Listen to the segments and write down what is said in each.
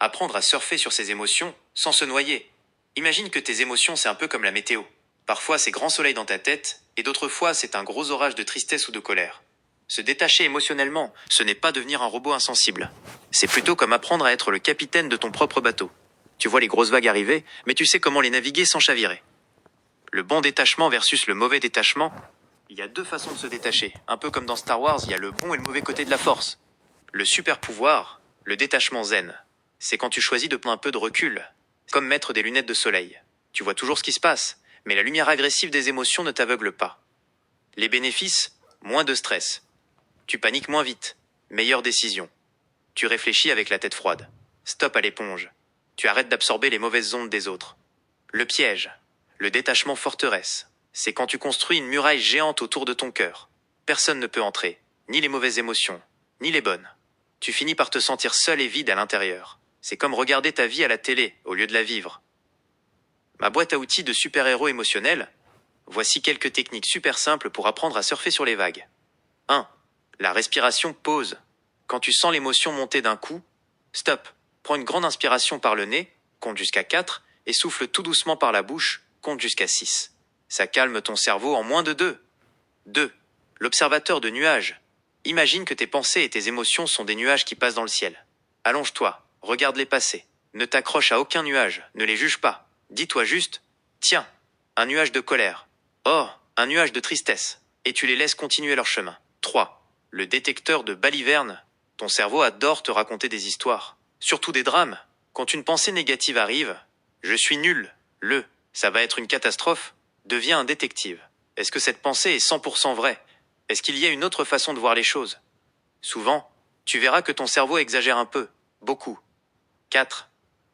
Apprendre à surfer sur ses émotions sans se noyer. Imagine que tes émotions, c'est un peu comme la météo. Parfois, c'est grand soleil dans ta tête, et d'autres fois, c'est un gros orage de tristesse ou de colère. Se détacher émotionnellement, ce n'est pas devenir un robot insensible. C'est plutôt comme apprendre à être le capitaine de ton propre bateau. Tu vois les grosses vagues arriver, mais tu sais comment les naviguer sans chavirer. Le bon détachement versus le mauvais détachement. Il y a deux façons de se détacher. Un peu comme dans Star Wars, il y a le bon et le mauvais côté de la force. Le super pouvoir, le détachement zen. C'est quand tu choisis de prendre un peu de recul. Comme mettre des lunettes de soleil. Tu vois toujours ce qui se passe, mais la lumière agressive des émotions ne t'aveugle pas. Les bénéfices, moins de stress. Tu paniques moins vite. Meilleure décision. Tu réfléchis avec la tête froide. Stop à l'éponge. Tu arrêtes d'absorber les mauvaises ondes des autres. Le piège. Le détachement forteresse. C'est quand tu construis une muraille géante autour de ton cœur. Personne ne peut entrer. Ni les mauvaises émotions, ni les bonnes. Tu finis par te sentir seul et vide à l'intérieur. C'est comme regarder ta vie à la télé au lieu de la vivre. Ma boîte à outils de super-héros émotionnels. Voici quelques techniques super simples pour apprendre à surfer sur les vagues. 1. La respiration pause. Quand tu sens l'émotion monter d'un coup, stop. Prends une grande inspiration par le nez, compte jusqu'à 4, et souffle tout doucement par la bouche, compte jusqu'à 6. Ça calme ton cerveau en moins de 2. 2. L'observateur de nuages. Imagine que tes pensées et tes émotions sont des nuages qui passent dans le ciel. Allonge-toi, regarde-les passer. Ne t'accroche à aucun nuage, ne les juge pas. Dis-toi juste, tiens, un nuage de colère. Oh, un nuage de tristesse. Et tu les laisses continuer leur chemin. 3. Le détecteur de balivernes. Ton cerveau adore te raconter des histoires. Surtout des drames. Quand une pensée négative arrive, je suis nul, ça va être une catastrophe, deviens un détective. Est-ce que cette pensée est 100% vraie? Est-ce qu'il y a une autre façon de voir les choses? Souvent, tu verras que ton cerveau exagère un peu, beaucoup. 4.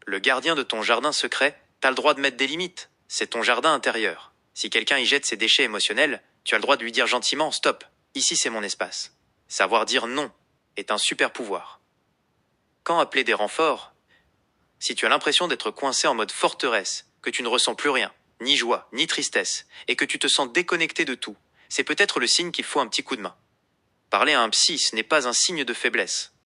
Le gardien de ton jardin secret, t'as le droit de mettre des limites. C'est ton jardin intérieur. Si quelqu'un y jette ses déchets émotionnels, tu as le droit de lui dire gentiment « Stop, ici c'est mon espace ». Savoir dire non est un super pouvoir. Quand appeler des renforts? Si tu as l'impression d'être coincé en mode forteresse, que tu ne ressens plus rien, ni joie, ni tristesse, et que tu te sens déconnecté de tout, c'est peut-être le signe qu'il faut un petit coup de main. Parler à un psy, ce n'est pas un signe de faiblesse.